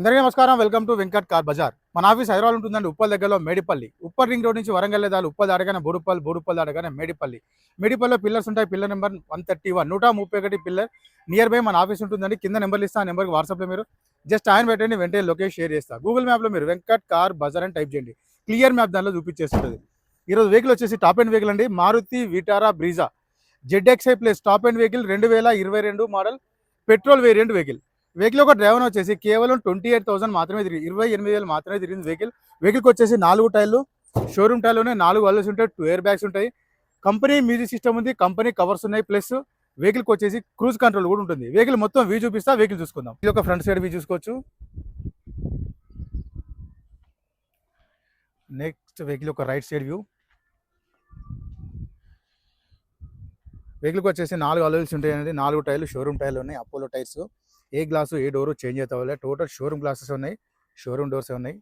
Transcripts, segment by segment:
అందరికీ నమస్కారం. Welcome to Venkat car Bazaar. మన ఆఫీస్ హైదరాబాద్ ఉంటుందండి, ఉప్పల్ దగ్గరలో మేడిపల్లి. ఉప్పల్ రింగ్ రోడ్ నుంచి వరంగల్ దాలు ఉప్పల్ దాటగానే బోడుప్పల్, బోడుప్పల్ దాటగానే మేడిపల్లి. మేడిపల్లిలో పిల్లర్స్ ఉంటాయి. Pillar number 131 131 pillar near by మన ఆఫీస్ ఉంటుందండి. కింద నెంబర్లు ఇస్తా, ఆ నెంబర్కి వాట్సాప్లో మీరు జస్ట్ ఆయన పెట్టండి, వెంటనే లొకేషన్ షేర్ చేస్తా. గూగుల్ మ్యాప్లో మీరు వెంకట్ కార్ బజార్ అని టైప్ చేయండి, క్లియర్ మ్యాప్ దానిలో చూపించేస్తుంది. ఈరోజు వెహికల్ వచ్చేసి టాప్ అండ్ వెహికల్ అండి, Maruti Vitara Brezza ZXi plus top end vehicle 2022 model petrol variant vehicle. Vehicle ఒక డ్రైవర్ వచ్చేసి కేవలం 28,000 మాత్రమే తిరిగింది, 28,000 మాత్రమే తిరిగింది వెహికల్. వెహికల్కి వచ్చేసి 4 టైర్లు, షోరూమ్ టైర్లోనే 4 అల్లుస్ ఉంటాయి, 2 ఎయిర్ బ్యాగ్స్ ఉంటాయి, కంపెనీ మ్యూజిక్ సిస్టమ్ ఉంది, కంపెనీ కవర్స్ ఉన్నాయి, ప్లస్ వెహికల్కి వచ్చేసి క్రూజ్ కంట్రోల్ కూడా ఉంటుంది. వెహికల్ మొత్తం వ్యూ చూపిస్తా, వెహికల్ చూసుకుందాం. ఇది ఒక ఫ్రంట్ సైడ్ వ్యూ చూసుకోవచ్చు. నెక్స్ట్ వెహికల్ ఒక రైట్ సైడ్ వ్యూ. వెహికల్కి వచ్చేసి 4 అలవెల్స్ ఉంటాయి అనేది, 4 టైర్లు షోరూమ్ టైర్లు ఉన్నాయి, అపోలో టైర్స్. ఏ గ్లాసు ఏ డోరు చేంజ్ అవుతాయి, టోటల్ షోరూమ్ గ్లాసెస్ ఉన్నాయి, షోరూమ్ డోర్స్ ఉన్నాయి.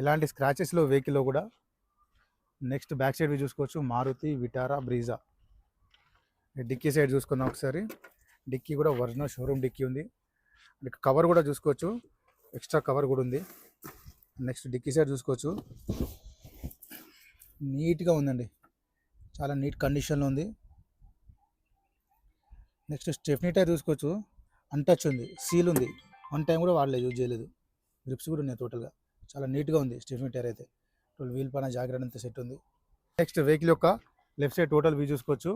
ఇలాంటి స్క్రాచెస్లో వెహికల్లో కూడా. నెక్స్ట్ బ్యాక్ సైడ్ చూసుకోవచ్చు, Maruti Vitara Brezza. Dickey side చూసుకుందాం ఒకసారి. డిక్కీ కూడా ఒరిజినల్ షోరూమ్ డిక్కీ ఉంది. కవర్ కూడా చూసుకోవచ్చు, ఎక్స్ట్రా కవర్ కూడా ఉంది. నెక్స్ట్ డిక్కీ సైడ్ చూసుకోవచ్చు, నీట్గా ఉందండి, చాలా నీట్ కండిషన్లో ఉంది. నెక్స్ట్ స్టెఫ్నీ టైర్ చూసుకోవచ్చు, అన్టచ్ ఉంది, సీల్ ఉంది, 1 టైం కూడా వాడలేదు, యూజ్ చేయలేదు. గ్రిప్స్ కూడా ఉన్నాయి, టోటల్గా చాలా నీట్గా ఉంది స్టెఫ్నీ టైర్ అయితే. టోటల్ వీల్ పైన జాగ్రత్త అంతా సెట్ ఉంది. నెక్స్ట్ వెహికల్ యొక్క లెఫ్ట్ సైడ్ టోటల్ వ్యూ చూసుకోవచ్చు,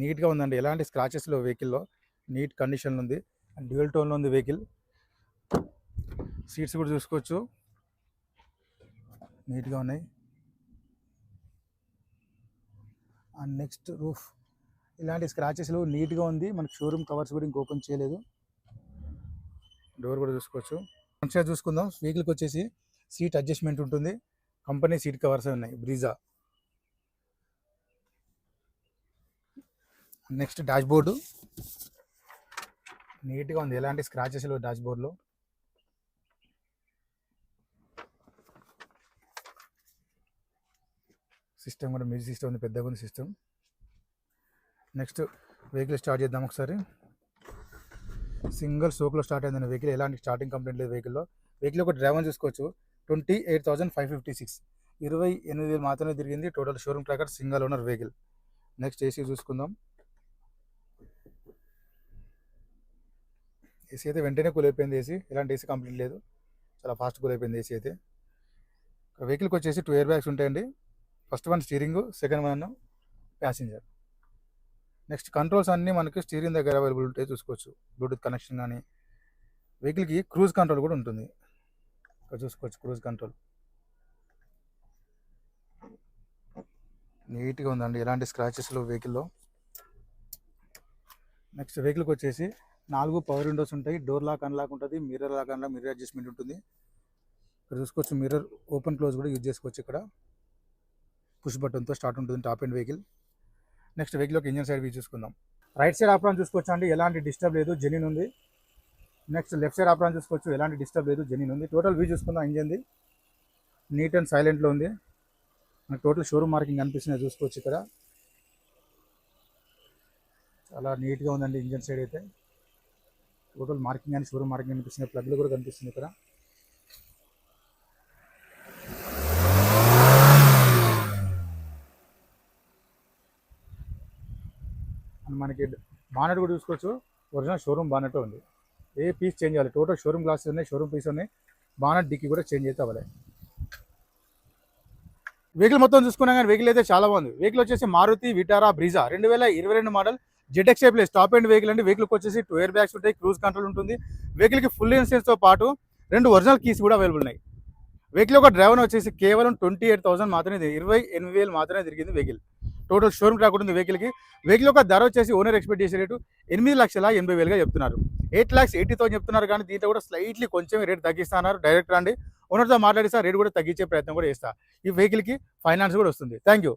నీట్గా ఉందండి, ఎలాంటి స్క్రాచెస్లో వెహికల్లో నీట్ కండిషన్లో ఉంది. అండ్ డ్యూయల్ టోన్లో ఉంది వెహికల్. సీట్స్ కూడా చూసుకోవచ్చు, నీట్గా ఉన్నాయి. అండ్ నెక్స్ట్ రూఫ్, ఇలాంటి స్క్రాచెస్లు నీట్గా ఉంది. మనకి షోరూమ్ కవర్స్ కూడా ఇంక ఓపెన్ చేయలేదు. డోర్ కూడా చూసుకోవచ్చు. ఫ్రంట్ సైడ్ చూసుకుందాం. వెహికల్కి వచ్చేసి సీట్ అడ్జస్ట్మెంట్ ఉంటుంది, కంపెనీ సీట్ కవర్స్ ఉన్నాయి బ్రీజా. నెక్స్ట్ డాష్ బోర్డు నీట్గా ఉంది, ఎలాంటి స్క్రాచెస్లు డాష్ బోర్డ్లో. సిస్టమ్ కూడా మ్యూజిక్ సిస్టమ్ ఉంది, పెద్దగా ఉంది సిస్టమ్. నెక్స్ట్ వెహికల్ స్టార్ట్ చేద్దాం ఒకసారి. సింగిల్ సోక్లో స్టార్ట్ అయిందండి వెహికల్, ఎలాంటి స్టార్టింగ్ కంప్లైంట్ లేదు వెహికల్లో. వెహికల్ ఒక డ్రైవర్ చూసుకోవచ్చు, 28,556, 28,000 మాత్రమే తిరిగింది. Total showroom tracker, single owner vehicle. Next AC చూసుకుందాం. ఏసీ అయితే వెంటనే కూల్ అయిపోయింది. ఏసీ ఎలాంటి ఏసీ కంప్లీట్ లేదు, చాలా ఫాస్ట్ కూల్ అయిపోయింది ఏసీ అయితే. వెహికల్కి వచ్చేసి 2 ఎయిర్ బ్యాగ్స్ ఉంటాయండి. First one steering, second one passenger. Next controls అన్నీ మనకి స్టీరింగ్ దగ్గర అవైలబుల్ ఉంటాయి, చూసుకోవచ్చు. బ్లూటూత్ కనెక్షన్ కానీ. వెహికల్కి క్రూజ్ కంట్రోల్ కూడా ఉంటుంది, ఇక్కడ చూసుకోవచ్చు. క్రూజ్ కంట్రోల్ నీట్గా ఉందండి, ఎలాంటి స్క్రాచెస్లో వెహికల్లో. నెక్స్ట్ వెహికల్కి వచ్చేసి 4 పవర్ విండోస్ ఉంటాయి, డోర్ లాక్ అన్లాక్ ఉంటుంది, mirror lock unlock, mirror adjustment ఉంటుంది. ఇక్కడ చూసుకోవచ్చు, మిర్రర్ ఓపెన్ క్లోజ్ కూడా యూజ్ చేసుకోవచ్చు. ఇక్కడ పుష్ బటన్తో స్టార్ట్ ఉంటుంది top end vehicle. Next vehicle ఒక ఇంజన్ సైడ్ వ్యూ చూసుకుందాం. రైట్ సైడ్ ఆప్రాన్ చూసుకోవచ్చు అండి, ఎలాంటి డిస్టర్బ్ లేదు, జెన్యూన్ ఉంది. నెక్స్ట్ లెఫ్ట్ సైడ్ ఆప్రాన్ చూసుకోవచ్చు, ఎలాంటి డిస్టర్బ్ లేదు, జెన్యూన్ ఉంది. టోటల్ వ్యూ చూసుకుందాం. ఇంజన్ది నీట్ అండ్ సైలెంట్లో ఉంది. మనకు టోటల్ షోరూమ్ మార్కింగ్ కనిపిస్తుంది, చూసుకోవచ్చు. ఇక్కడ చాలా నీట్గా ఉందండి ఇంజన్ సైడ్ అయితే. టోటల్ మార్కింగ్ కానీ షోరూమ్ మార్కింగ్ కనిపిస్తుంది, ప్లగ్లు కూడా కనిపిస్తుంది ఇక్కడ. మనకి బానెట్ కూడా చూసుకోవచ్చు, ఒరిజినల్ షోరూమ్ బానెట్ ఉంది, ఏ పీస్ చేంజ్ అవ్వాలి. టోటల్ షోరూమ్ గ్లాసెస్ ఉన్నాయి, షోరూమ్ పీస్ ఉన్నాయి. బానెట్ డిక్కీ కూడా చేంజ్ అయితే అవ్వాలి. వెహికల్ మొత్తం చూసుకున్నా కానీ వెహికల్ అయితే చాలా బాగుంది. వెహికల్ వచ్చేసి Maruti Vitara Brezza 2022 model ZXi plus top end vehicle అండి. వెహికల్కి వచ్చేసి 2 ఎయిర్ బ్యాగ్స్ ఉంటాయి, క్రూజ్ కంట్రోల్ ఉంటుంది. వెహికల్కి ఫుల్ ఇన్సూరెన్స్తో పాటు 2 ఒరిజినల్ కీస్ కూడా అవైలబుల్ ఉన్నాయి. వెహికల్ ఒక డ్రైవర్ వచ్చేసి కేవలం 28,000 మాత్రమే, 28,000 మాత్రమే తిరిగింది వెహికల్. టోటల్ షోరూమ్ ట్రాక్ ఉంటుంది వెహికల్కి. వెహికల్ ఒక ధర వచ్చేసి ఓనర్ ఎక్స్పెక్ట్ చేసే రేటు 8,80,000 చెప్తున్నారు. 8,80,000 చెప్తున్నారు, కానీ దీంట్లో కూడా స్లైట్లీ కొంచెం రేట్ తగ్గిస్తున్నారు. డైరెక్ట్ రండి, ఓనర్తో మాట్లాడిస్తా, రేట్ కూడా తగ్గించే ప్రయత్నం కూడా చేస్తా. ఈ వెహికల్కి ఫైనాన్స్ కూడా వస్తుంది. Thank you.